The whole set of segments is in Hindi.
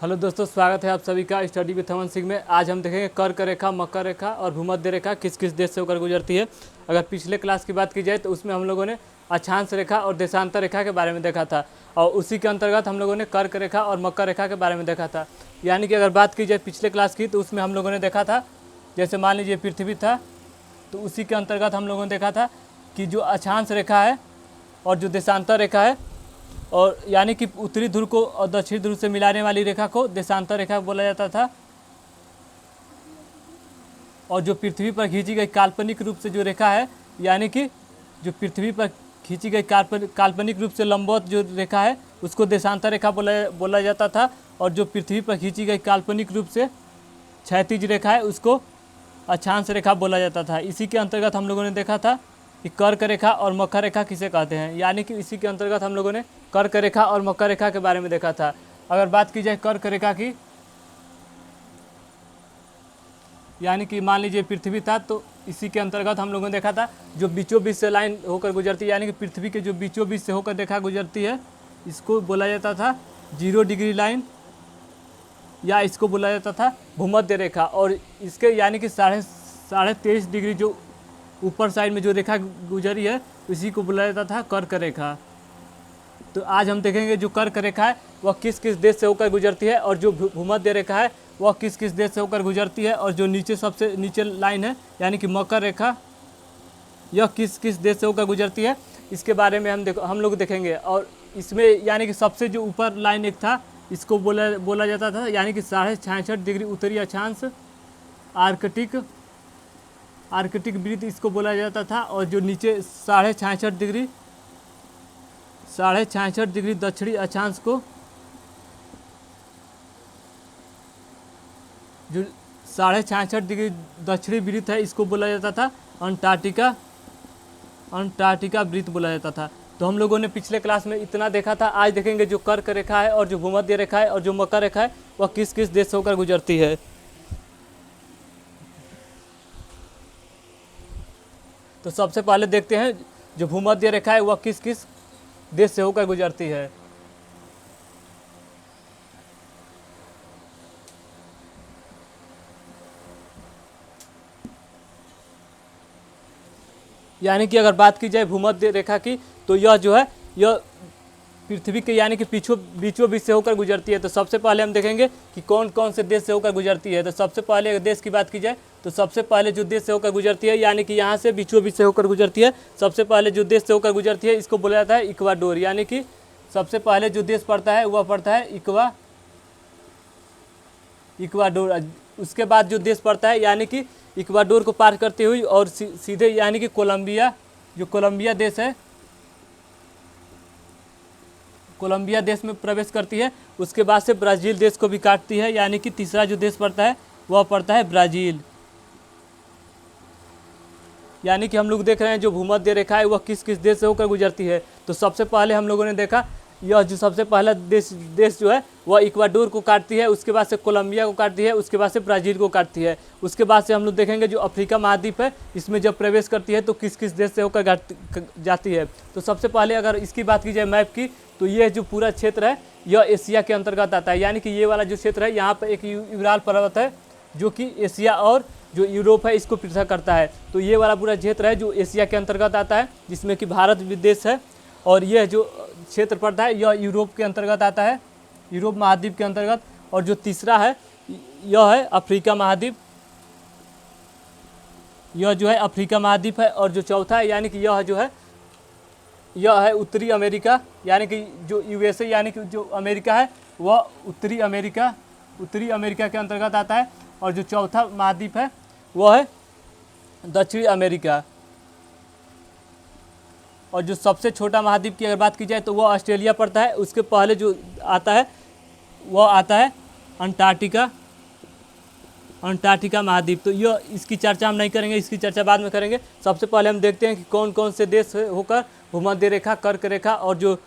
हेलो दोस्तों, स्वागत है आप सभी का स्टडी विथ अमन सिंह में। आज हम देखेंगे कर्क रेखा, मकर रेखा और भूमध्य रेखा किस किस देश से होकर गुजरती है। अगर पिछले क्लास की बात की जाए तो उसमें हम लोगों ने अक्षांश रेखा और देशांतर रेखा के बारे में देखा था और उसी के अंतर्गत हम लोगों ने कर्क रेखा और मकर रेखा के बारे में देखा था। यानी कि अगर बात की जाए पिछले क्लास की तो उसमें हम लोगों ने देखा था, जैसे मान लीजिए पृथ्वी था तो उसी के अंतर्गत हम लोगों ने देखा था कि जो अक्षांश रेखा है और जो देशांतर रेखा है, और यानी कि उत्तरी ध्रुव को और दक्षिण ध्रुव से मिलाने वाली रेखा को देशांतर रेखा बोला जाता था। और जो पृथ्वी पर खींची गई काल्पनिक रूप से जो रेखा है, यानी कि जो पृथ्वी पर खींची गई काल्पनिक रूप से लंबवत जो रेखा है उसको देशांतर रेखा बोला जाता था। और जो पृथ्वी पर खींची गई काल्पनिक रूप से क्षैतिज रेखा है उसको अक्षांश रेखा बोला जाता था। इसी के अंतर्गत हम लोगों ने देखा था कि कर्क रेखा और मकर रेखा किसे कहते हैं, यानी कि इसी के अंतर्गत हम लोगों ने कर्क रेखा और मकर रेखा के बारे में देखा था। अगर बात की जाए कर्क रेखा की, यानी कि मान लीजिए पृथ्वी था तो इसी के अंतर्गत हम लोगों ने देखा था जो बीचों बीच से लाइन होकर गुजरती है, यानी कि पृथ्वी के जो बीचों बीच से होकर रेखा गुजरती है इसको बोला जाता था 0 डिग्री लाइन, या इसको बोला जाता था भूमध्य रेखा। और इसके यानी कि साढ़े 23 डिग्री जो ऊपर साइड में जो रेखा गुजरी है इसी को बोला जाता था कर्क रेखा। तो आज हम देखेंगे जो कर्क रेखा है वह किस किस देश से होकर गुजरती है, और जो भूमध्य रेखा है वह किस किस देश से होकर गुजरती है, और जो नीचे सबसे नीचे लाइन है यानी कि मकर रेखा यह किस किस देश से होकर गुजरती है, इसके बारे में हम लोग देखेंगे। और इसमें यानी कि सबसे जो ऊपर लाइन एक था इसको बोला जाता था यानी कि 66.5 डिग्री उत्तरी अक्षांश आर्कटिक वृत्त इसको बोला जाता था। और जो नीचे 66.5 डिग्री दक्षिणी अक्षांश को, जो 66.5 डिग्री दक्षिणी वृत्त है इसको बोला जाता था अंटार्कटिका वृत्त बोला जाता था। तो हम लोगों ने पिछले क्लास में इतना देखा था। आज देखेंगे जो कर्क रेखा है और जो भूमध्य रेखा है और जो मकर रेखा है वह किस किस देश से होकर गुजरती है। तो सबसे पहले देखते हैं जो भूमध्य रेखा है वह किस किस देश से होकर गुजरती है। यानी कि अगर बात की जाए भूमध्य रेखा की तो यह जो है यह पृथ्वी के यानी कि बीचों बीच से होकर गुजरती है। तो सबसे पहले हम देखेंगे कि कौन कौन से देश से होकर गुजरती है। तो सबसे पहले अगर देश की बात की जाए तो सबसे पहले जो देश से होकर गुजरती है, यानी कि यहाँ से बीचों बीच से होकर गुजरती है, सबसे पहले जो देश से होकर गुजरती है इसको बोला जाता है इक्वाडोर। यानी कि सबसे पहले जो देश पड़ता है वह पड़ता है इक्वाडोर। उसके बाद जो देश पड़ता है यानी कि इक्वाडोर को पार करते हुए और सीधे यानी कि कोलंबिया, जो कोलंबिया देश है, कोलंबिया देश में प्रवेश करती है। उसके बाद से ब्राज़ील देश को भी काटती है, यानी कि तीसरा जो देश पड़ता है वह पड़ता है ब्राज़ील। यानी कि हम लोग देख रहे हैं जो भूमध्य रेखा है वह किस किस देश से होकर गुजरती है। तो सबसे पहले हम लोगों ने देखा यह जो सबसे पहला देश जो है वह इक्वाडोर को काटती है, उसके बाद से कोलंबिया को काटती है, उसके बाद से ब्राज़ील को काटती है। उसके बाद से हम लोग देखेंगे जो अफ्रीका महाद्वीप है इसमें जब प्रवेश करती है तो किस किस देश से होकर जाती है। तो सबसे पहले अगर इसकी बात की जाए मैप की, तो ये जो पूरा क्षेत्र है यह एशिया के अंतर्गत आता है। यानी कि ये वाला जो क्षेत्र है यहाँ पर एक यूराल पर्वत है जो कि एशिया और जो यूरोप है इसको पृथक करता है। तो ये वाला पूरा क्षेत्र है जो एशिया के अंतर्गत आता है, जिसमें कि भारत भी देश है। और यह जो क्षेत्र पड़ता है यह यूरोप के अंतर्गत आता है, यूरोप महाद्वीप के अंतर्गत। और जो तीसरा है यह है अफ्रीका महाद्वीप, यह जो है अफ्रीका महाद्वीप है। और जो चौथा है यानी कि यह जो है यह है उत्तरी अमेरिका, यानी कि जो यूएसए यानी कि जो अमेरिका है वह उत्तरी अमेरिका के अंतर्गत आता है। और जो चौथा महाद्वीप है वह है दक्षिणी अमेरिका। और जो सबसे छोटा महाद्वीप की अगर बात की जाए तो वह ऑस्ट्रेलिया पड़ता है। उसके पहले जो आता है वह आता है अंटार्कटिका महाद्वीप। तो यह इसकी चर्चा हम नहीं करेंगे, इसकी चर्चा बाद में करेंगे। सबसे पहले हम देखते हैं कि कौन कौन से देश होकर भूमध्य रेखा, कर्क रेखा और जो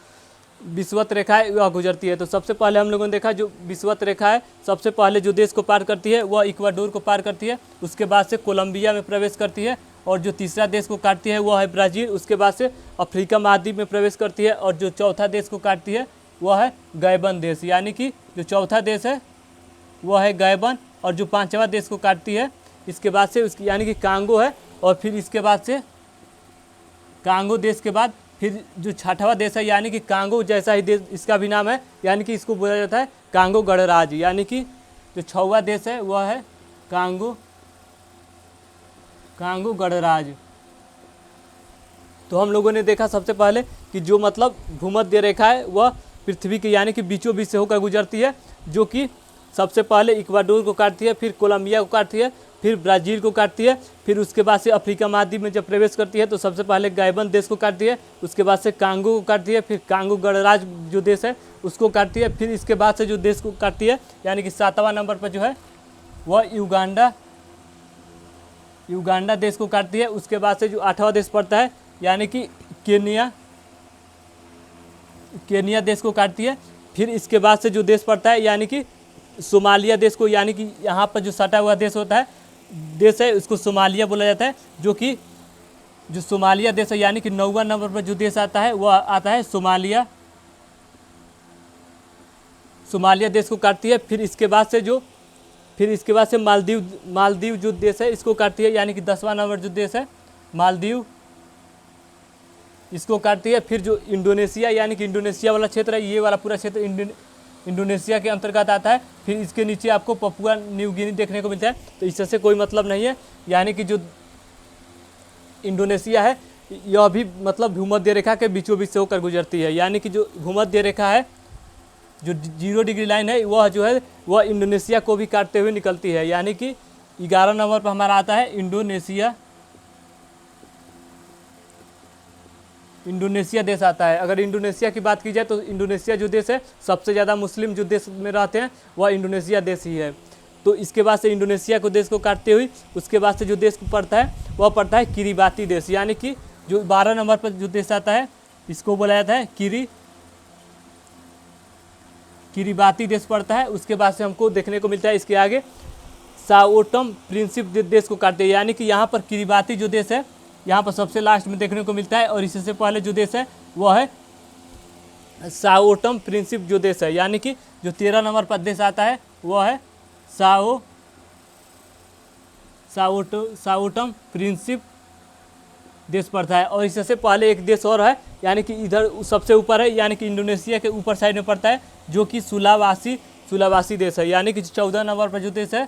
विषुवत रेखा है वह गुजरती है। तो सबसे पहले हम लोगों ने देखा जो विषुवत रेखा है सबसे पहले जो देश को पार करती है वह इक्वाडोर को पार करती है, उसके बाद से कोलंबिया में प्रवेश करती है, और जो तीसरा देश को काटती है वह है ब्राज़ील। उसके बाद से अफ्रीका महाद्वीप में प्रवेश करती है, और जो चौथा देश को काटती है वह है गैबन देश, यानी कि जो चौथा देश है वह है गैबन, और जो पांचवा देश को काटती है इसके बाद से उसकी यानी कि कांगो है, और फिर इसके बाद से कांगो देश के बाद फिर जो छठवां देश है यानी कि कांगो जैसा ही देश इसका भी नाम है, यानी कि इसको बोला जाता है कांगो गणराज्य। यानी कि जो छठवां देश है वह है कांगो गणराज्य। तो हम लोगों ने देखा सबसे पहले कि जो मतलब भूमध्य रेखा है वह पृथ्वी के यानी कि बीचों बीच से होकर गुजरती है, जो कि सबसे पहले इक्वाडोर को काटती है, फिर कोलंबिया को काटती है, फिर ब्राज़ील को काटती है, फिर उसके बाद से अफ्रीका महाद्वीप में जब प्रवेश करती है तो सबसे पहले गैबन देश को काटती है, उसके बाद से कांगो को काटती है, फिर कांगो गणराज्य जो देश है उसको काटती है, फिर इसके बाद से जो देश को काटती है यानी कि 7वां नंबर पर जो है वह युगांडा देश को काटती है। उसके बाद से जो 8वां देश पड़ता है यानी कि केनिया देश को काटती है। फिर इसके बाद से जो देश पड़ता है यानी कि सोमालिया देश को, यानी कि यहाँ पर जो सटा हुआ देश है उसको सोमालिया बोला जाता है, जो सोमालिया देश है यानी कि 9वां नंबर पर जो देश आता है वह आता है सोमालिया देश को काटती है। फिर इसके बाद से मालदीव जो देश है इसको काटती है, यानी कि 10वां नंबर जो देश है मालदीव इसको काटती है। फिर जो इंडोनेशिया यानी कि इंडोनेशिया वाला क्षेत्र है, ये वाला पूरा क्षेत्र इंडोनेशिया के अंतर्गत आता है। फिर इसके नीचे आपको पपुआ न्यू गिनी देखने को मिलता है, तो इससे कोई मतलब नहीं है। यानी कि जो इंडोनेशिया है यह भी मतलब भूमध्य रेखा के बीचों बीच से होकर गुजरती है। यानी कि जो भूमध्य रेखा है, जो 0 डिग्री लाइन है वह जो है वह इंडोनेशिया को भी काटते हुए निकलती है। यानी कि 11 नंबर पर हमारा आता है इंडोनेशिया देश आता है। अगर इंडोनेशिया की बात की जाए तो इंडोनेशिया जो देश है सबसे ज़्यादा मुस्लिम जो देश में रहते हैं वह इंडोनेशिया देश ही है। तो इसके बाद से इंडोनेशिया को देश को काटते हुए उसके बाद से जो देश पड़ता है वह पड़ता है किरिबाती देश। यानी कि जो 12 नंबर पर जो देश आता है इसको बोला जाता है किरिबाती देश पड़ता है। उसके बाद से हमको देखने को मिलता है इसके आगे साओटम प्रिंसिप देश को काटते हैं। यानी कि यहाँ पर किरिबाती जो देश है यहाँ पर सबसे लास्ट में देखने को मिलता है, और इससे पहले जो देश है वह है साओटम प्रिंसिप जो देश है। यानी कि जो 13 नंबर पर देश आता है वह है साओटम प्रिंसिप देश पड़ता है। और इससे पहले एक देश और है यानी कि इधर सबसे ऊपर है, यानी कि इंडोनेशिया के ऊपर साइड में पड़ता है, जो कि सुलावासी देश है। यानी कि 14 नंबर पर जो देश है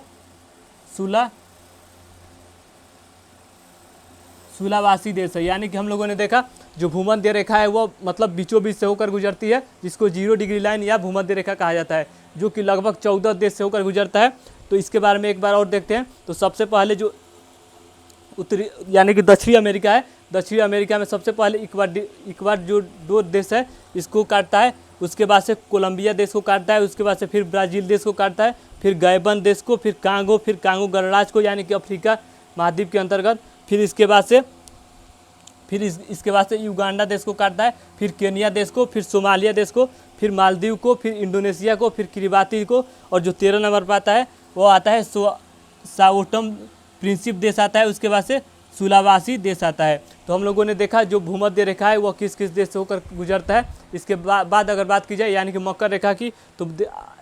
सुलावासी देश है। यानी कि हम लोगों ने देखा जो भूमध्य रेखा है वो मतलब बीचों बीच से होकर गुजरती है, जिसको 0 डिग्री लाइन या भूमध्य रेखा कहा जाता है, जो कि लगभग 14 देश से होकर गुजरता है। तो इसके बारे में एक बार और देखते हैं। तो सबसे पहले जो उत्तरी यानी कि दक्षिणी अमेरिका है, दक्षिणी अमेरिका में सबसे पहले इक्वाडोर देश है इसको काटता है। उसके बाद से कोलंबिया देश को काटता है, उसके बाद से फिर ब्राज़ील देश को काटता है, फिर गैबन देश को, फिर कांगो गणराज्य को यानी कि अफ्रीका महाद्वीप के अंतर्गत, फिर इसके बाद से युगांडा देश को काटता है, फिर केनिया देश को, फिर सोमालिया देश को, फिर मालदीव को, फिर इंडोनेशिया को, फिर किरिबाती को, और जो 13 नंबर पर आता है वो आता है साओटम प्रिंसिप देश आता है। उसके बाद से सुलावासी देश आता है। तो हम लोगों ने देखा जो भूमध्य रेखा है वह किस किस देश से होकर गुजरता है। इसके बाद अगर बात की जाए यानी कि मकर रेखा की, तो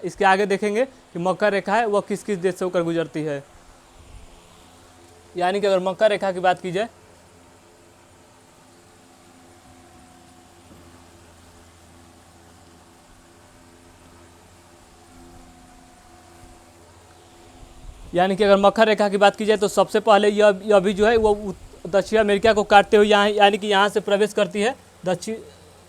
इसके आगे देखेंगे कि मकर रेखा है वह किस किस देश से होकर गुजरती है। यानी कि अगर मकर रेखा की बात की जाए तो सबसे पहले यह भी जो है वो दक्षिण अमेरिका को काटते हुए यहाँ यानी कि यहाँ से प्रवेश करती है।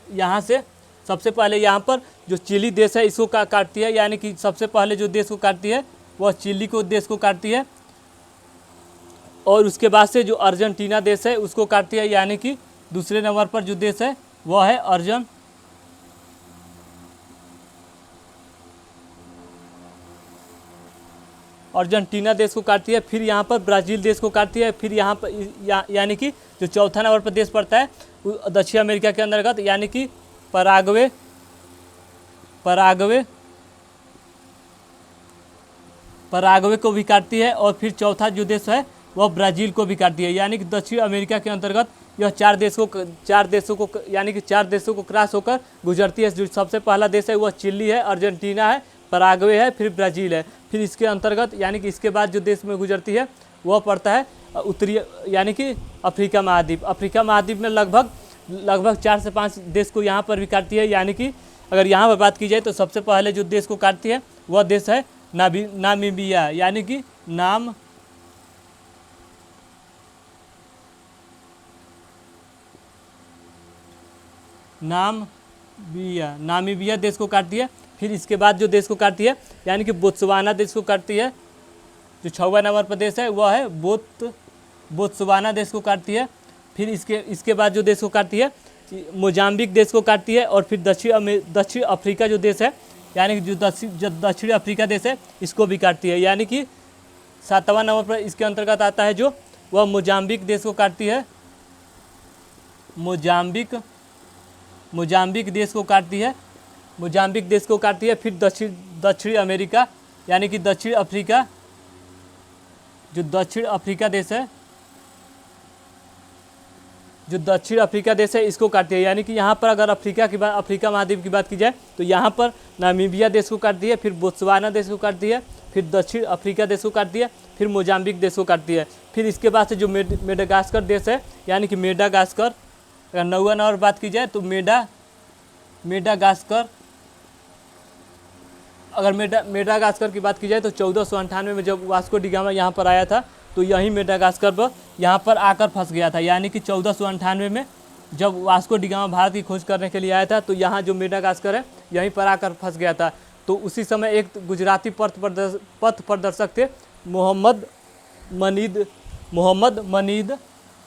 यहाँ से सबसे पहले यहाँ पर जो चिली देश है इसको काटती है, यानी कि सबसे पहले जो देश को काटती है वह चिली को देश को काटती है। और उसके बाद से जो अर्जेंटीना देश है उसको काटती है, यानी कि दूसरे नंबर पर जो देश है वह है अर्जेंटीना देश को काटती है। फिर यहाँ पर ब्राज़ील देश को काटती है। फिर यहाँ पर यानी कि जो चौथा नंबर पर देश पड़ता है दक्षिण अमेरिका के अंतर्गत, यानी कि पराग्वे को भी काटती है। और फिर चौथा जो देश है वह ब्राज़ील को भी काटती है। यानी कि दक्षिण अमेरिका के अंतर्गत यह चार देशों को क्रॉस होकर गुजरती है। जो सबसे पहला देश है वह चिली है, अर्जेंटीना है, पराग्वे है, फिर ब्राज़ील है। फिर इसके अंतर्गत यानी कि इसके बाद जो देश में गुजरती है वह पड़ता है उत्तरी यानी कि अफ्रीका महाद्वीप। अफ्रीका महाद्वीप में लगभग 4 से 5 देश को यहाँ पर भी काटती है। यानी कि अगर यहाँ पर बात की जाए तो सबसे पहले जो देश को काटती है वह देश है नामीबिया, यानी कि नामीबिया देश को काटती है। फिर इसके बाद जो देश को काटती है यानी कि बोत्सवाना देश को काटती है। जो 6वां नंबर पर देश है वह है बोत्सवाना देश को काटती है। फिर इसके बाद जो देश को काटती है मोजाम्बिक देश को काटती है। और फिर दक्षिण अफ्रीका जो देश है यानी कि जो दक्षिण अफ्रीका देश है इसको भी काटती है। यानी कि 7वां नंबर पर इसके अंतर्गत आता है जो वह मोजाम्बिक देश को काटती है। मोजाम्बिक देश को काटती है। फिर दक्षिण अमेरिका यानी कि दक्षिण अफ्रीका देश है इसको काटती है। यानी कि यहाँ पर अगर अफ्रीका महाद्वीप की बात की जाए तो यहाँ पर नामीबिया देश को काटती है, फिर बोत्सवाना देश को काटती है, फिर दक्षिण अफ्रीका देश को काटती है, फिर मोजाम्बिक देश को काटती है। फिर इसके बाद से जो मेडागास्कर देश है यानी कि मेडागास्कर, अगर 9वां नंबर बात की जाए तो मेडागास्कर, अगर मेडागास्कर की बात की जाए तो 1498 में जब वास्को डी गामा यहाँ पर आया था तो यही मेडागास्कर पर यहाँ पर आकर फंस गया था। यानी कि 1498 में जब वास्को डी गामा भारत की खोज करने के लिए आया था तो यहाँ जो मेडागास्कर है यहीं पर आकर फंस गया था। तो उसी समय एक गुजराती पथ प्रदर्शक थे मोहम्मद मनीद,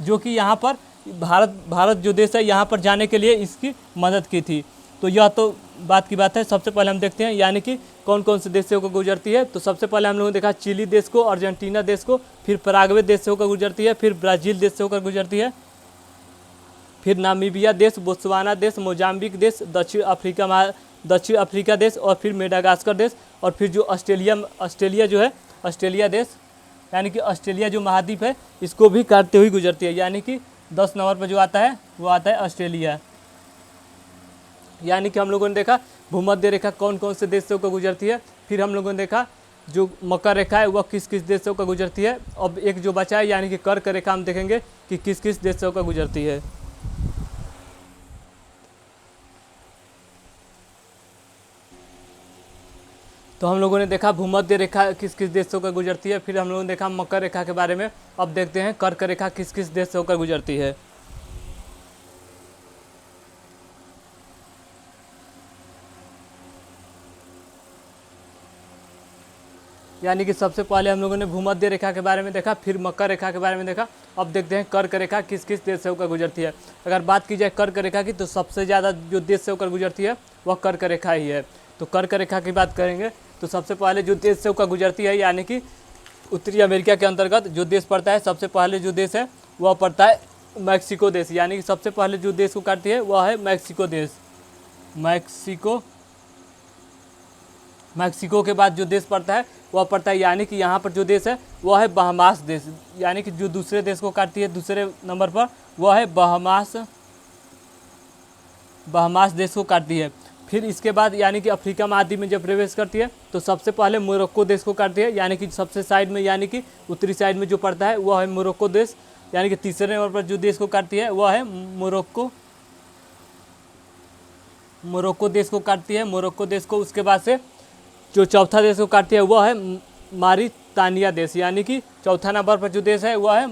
जो कि यहाँ पर भारत जो देश है यहाँ पर जाने के लिए इसकी मदद की थी। तो यह तो बात है। सबसे पहले हम देखते हैं यानी कि कौन कौन से देश से होकर गुजरती है। तो सबसे पहले हम लोगों ने देखा चिली देश को, अर्जेंटीना देश को, फिर पराग्वे देश से होकर गुजरती है, फिर ब्राज़ील देश से होकर गुजरती है, फिर नामीबिया देश, बोत्सवाना देश, मोजाम्बिक देश, दक्षिण अफ्रीका देश और फिर मेडागास्कर देश। और फिर जो ऑस्ट्रेलिया देश यानी कि ऑस्ट्रेलिया जो महाद्वीप है इसको भी काटते हुए गुजरती है। यानी कि 10 नंबर पर जो आता है वो आता है ऑस्ट्रेलिया। यानी कि हम लोगों ने देखा भूमध्य रेखा कौन कौन से देश से होकर गुजरती है। फिर हम लोगों ने देखा जो मकर रेखा है वह किस किस देश से होकर गुजरती है। अब एक जो बचा है यानी कि कर्क रेखा हम देखेंगे कि किस किस देश से होकर गुजरती है। तो हम लोगों ने देखा भूमध्य रेखा किस किस देश से होकर गुजरती है। फिर हम लोगों ने देखा मकर रेखा के बारे में। अब देखते हैं कर्क रेखा किस किस देश से होकर गुजरती है। यानी कि सबसे पहले हम लोगों ने भूमध्य रेखा के बारे में देखा, फिर मकर रेखा के बारे में देखा। अब देखते हैं कर्क रेखा किस किस देश से होकर गुजरती है। अगर बात की जाए कर्क रेखा की तो सबसे ज़्यादा जो देश से होकर गुजरती है वह कर्क रेखा ही है। तो कर्क रेखा की बात करेंगे तो सबसे पहले जो देश से होकर गुजरती है यानी कि उत्तरी अमेरिका के अंतर्गत जो देश पड़ता है, सबसे पहले जो देश है वह पड़ता है मैक्सिको देश। यानी कि सबसे पहले जो देश को काटती है वह है मैक्सिको देश। मैक्सिको के बाद जो देश पड़ता है वह पड़ता है यानी कि यहाँ पर जो देश है वह है बहामास देश। यानी कि जो दूसरे देश को काटती है दूसरे नंबर पर वह है बहामास देश को काटती है। फिर इसके बाद यानी कि अफ्रीका महाद्वीप में जब प्रवेश करती है तो सबसे पहले मोरक्को देश को काटती है। यानी कि सबसे साइड में यानी कि उत्तरी साइड में जो पड़ता है वह है मोरक्को देश। यानी कि तीसरे नंबर पर जो देश को काटती है वह है मोरक्को देश को काटती है। मोरक्को देश को उसके बाद से जो चौथा देश को काटती है वह है मारितानिया देश। यानी कि चौथा नंबर पर जो देश है वह है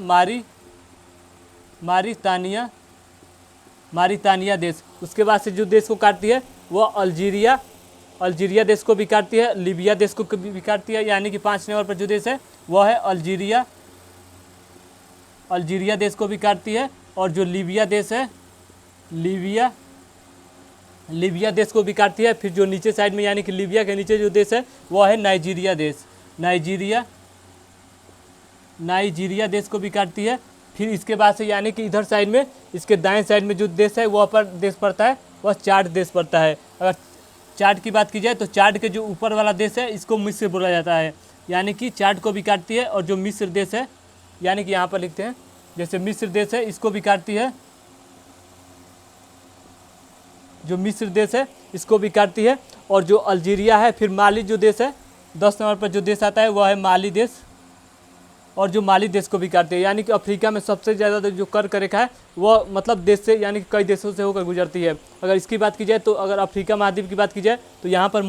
मारितानिया देश। उसके बाद से जो देश को काटती है वह अल्जीरिया देश को भी काटती है, लीबिया देश को भी काटती है। यानी कि 5 नंबर पर जो देश है वह है अल्जीरिया देश को भी काटती है। और जो लीबिया देश है लीबिया देश को भी काटती है। फिर जो नीचे साइड में यानी कि लीबिया के नीचे जो देश है वह है नाइजीरिया देश। नाइजीरिया देश को भी काटती है। फिर इसके बाद से यानी कि इधर साइड में इसके दाएं साइड में जो देश है वह पर देश पड़ता है वह चाड देश पड़ता है। अगर चाड की बात की जाए तो चाड के जो ऊपर वाला देश है इसको मिस्र बोला जाता है। यानी कि चाड को भी काटती है। और जो मिस्र देश है यानी कि यहाँ पर लिखते हैं जैसे मिस्र देश है इसको भी काटती है। जो मिस्र देश है इसको भी काटती है, और जो अल्जीरिया है, फिर माली जो देश है 10 नंबर पर जो देश आता है वह है माली देश, और जो माली देश को भी काटती है। यानी कि अफ्रीका में सबसे ज़्यादा जो कर्क रेखा है वह मतलब देश से यानी कि कई देशों से होकर गुजरती है। अगर इसकी बात की जाए तो अगर अफ्रीका महाद्वीप की बात की जाए तो यहाँ पर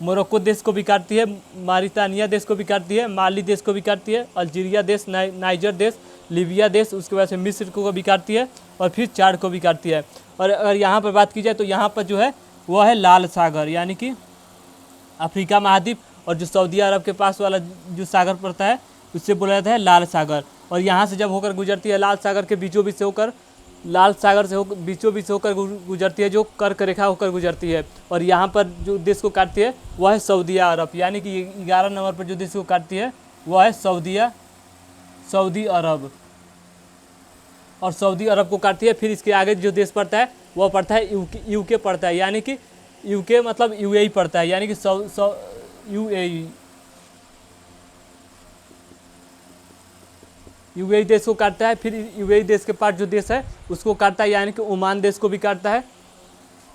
मोरक्को देश को भी काटती है, मारितानिया देश को भी काटती है, माली देश को भी काटती है, अल्जीरिया देश, नाइजर देश, लीबिया देश, उसके बाद से मिस्र को भी काटती है, और फिर चाड को भी काटती है। और अगर यहाँ पर बात की जाए तो यहाँ पर जो है वह है लाल सागर, यानी कि अफ्रीका महाद्वीप और जो सऊदी अरब के पास वाला जो सागर पड़ता है उससे बोला जाता है लाल सागर। और यहाँ से जब होकर गुजरती है लाल सागर के बीचों बीच से होकर, लाल सागर से होकर बीचों बीच से होकर गुजरती है, जो कर्क रेखा होकर गुजरती है। और यहाँ पर जो देश को काटती है वह है सऊदी अरब, यानी कि 11 नंबर पर जो देश को काटती है वह है सऊदी अरब, और सऊदी अरब को काटती है। फिर इसके आगे जो देश पड़ता है वह पड़ता है यूके पड़ता है, यानी कि यूके मतलब यूएई पड़ता है, यानी कि यूएई देश को काटता है। फिर यूएई देश के पास जो देश है उसको काटता है, यानी कि ओमान देश को भी काटता है।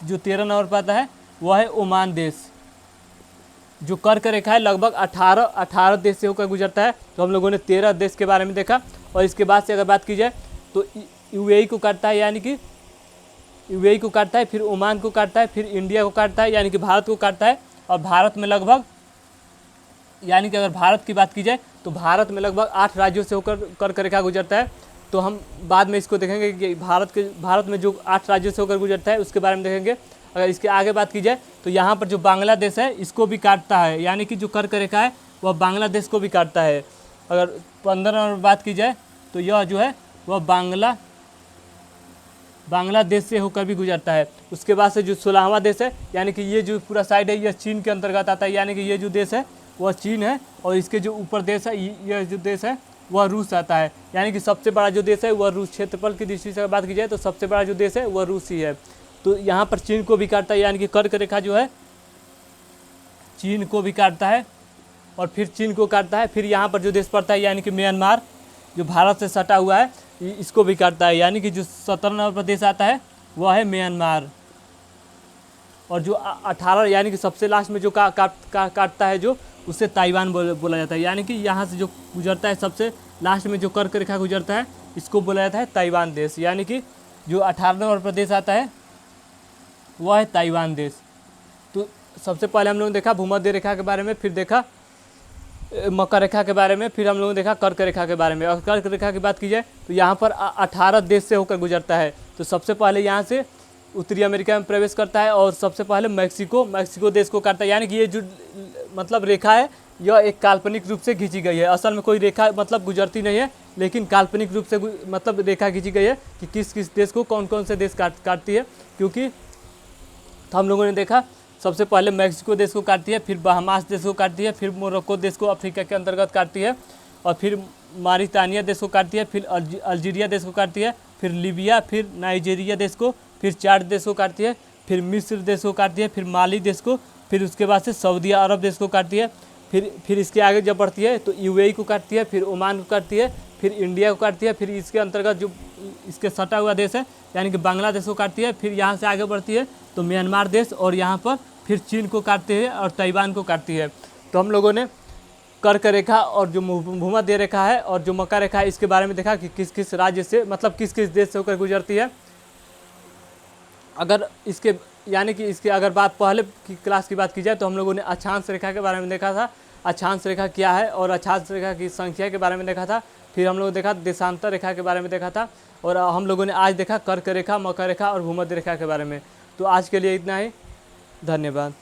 जो 13 नंबर पर आता है वह है ओमान देश। जो कर्क रेखा है लगभग 18 देश से होकर गुजरता है। तो हम लोगों ने 13 देश के बारे में देखा। और इसके बाद से अगर बात की जाए तो यूएई को काटता है, यानी कि यूएई को काटता है, फिर ओमान को काटता है, फिर इंडिया को काटता है, यानी कि भारत को काटता है। और भारत में लगभग, यानी कि अगर भारत की बात की जाए तो भारत में लगभग 8 राज्यों से होकर कर्क रेखा गुजरता है। तो हम बाद में इसको देखेंगे कि भारत में जो 8 राज्यों से होकर गुजरता है उसके बारे में देखेंगे। अगर इसके आगे बात की जाए तो यहाँ पर जो बांग्लादेश है इसको भी काटता है, यानी कि जो कर्क रेखा है वह बांग्लादेश को भी काटता है। अगर 15 नंबर बात की जाए तो यह जो है वह बांग्लादेश से होकर भी गुजरता है। उसके बाद से जो 16वां देश है, यानी कि ये जो पूरा साइड है यह चीन के अंतर्गत आता है, यानी कि ये जो देश है वह चीन है, और इसके जो ऊपर देश है यह जो देश है वह रूस आता है। यानी कि सबसे बड़ा जो देश है वह रूस, क्षेत्रफल की दृष्टि से बात की जाए तो सबसे बड़ा जो देश है वह रूस ही है। तो यहाँ पर चीन को भी काटता है, यानी कि कर्क रेखा जो है चीन को भी काटता है, और फिर चीन को काटता है। फिर यहाँ पर जो देश पड़ता है, यानी कि म्यांमार, जो भारत से सटा हुआ है, इसको भी काटता है, यानी कि जो 17 नंबर पर देश आता है वह है म्यांमार। और जो 18 यानी कि सबसे लास्ट में जो काटता है जो, उससे ताइवान बोला जाता है। यानी कि यहाँ से जो गुजरता है सबसे लास्ट में जो कर्क रेखा गुजरता है इसको बोला जाता है ताइवान देश। यानी कि जो 18 नंबर पर देश आता है वह है ताइवान देश। तो सबसे पहले हम लोगों ने देखा भूमध्य रेखा के बारे में, फिर देखा मकर रेखा के बारे में, फिर हम लोगों ने देखा कर्क रेखा के बारे में। और कर्क रेखा की बात की जाए तो यहाँ पर 18 देश से होकर गुजरता है। तो सबसे पहले यहाँ से उत्तरी अमेरिका में प्रवेश करता है, और सबसे पहले मैक्सिको देश को काटता है। यानी कि ये जो मतलब रेखा है यह एक काल्पनिक रूप से खींची गई है, असल में कोई रेखा मतलब गुजरती नहीं है, लेकिन काल्पनिक रूप से मतलब रेखा खींची गई है कि किस किस देश को कौन कौन से देश काटती है। क्योंकि तो हम लोगों ने देखा सबसे पहले मैक्सिको देश को काटती है, फिर बहामास देश को काटती है, फिर मोरक्को देश को अफ्रीका के अंतर्गत काटती है, और फिर मारितानिया देश को काटती है, फिर अल्जीरिया देश को काटती है, फिर लीबिया, फिर नाइजीरिया देश को, फिर चाड देश को काटती है, फिर मिस्र देश को काटती है, फिर माली देश को, फिर उसके बाद से सऊदी अरब देश को काटती है। फिर इसके आगे जब बढ़ती है तो यूएई को काटती है, फिर ओमान को काटती है, फिर इंडिया को काटती है, फिर इसके अंतर्गत जो इसके सटा हुआ देश है यानी कि बांग्लादेश को काटती है। फिर यहाँ से आगे बढ़ती है तो म्यांमार देश, और यहाँ पर फिर चीन को काटती है और ताइवान को काटती है। तो हम लोगों ने कर्क रेखा और जो भूमध्य रेखा है और जो मकर रेखा है इसके बारे में देखा कि किस किस राज्य से मतलब किस किस देश से होकर गुजरती है। अगर इसके यानी कि इसके अगर बात पहले की क्लास की बात की जाए तो हम लोगों ने अक्षांश रेखा के बारे में देखा था, अक्षांश रेखा क्या है और अक्षांश रेखा की संख्या के बारे में देखा था। फिर हम लोगों ने देखा देशांतर रेखा के बारे में देखा था, और हम लोगों ने आज देखा कर्क रेखा, मकर रेखा और भूमध्य रेखा के बारे में। तो आज के लिए इतना ही, धन्यवाद।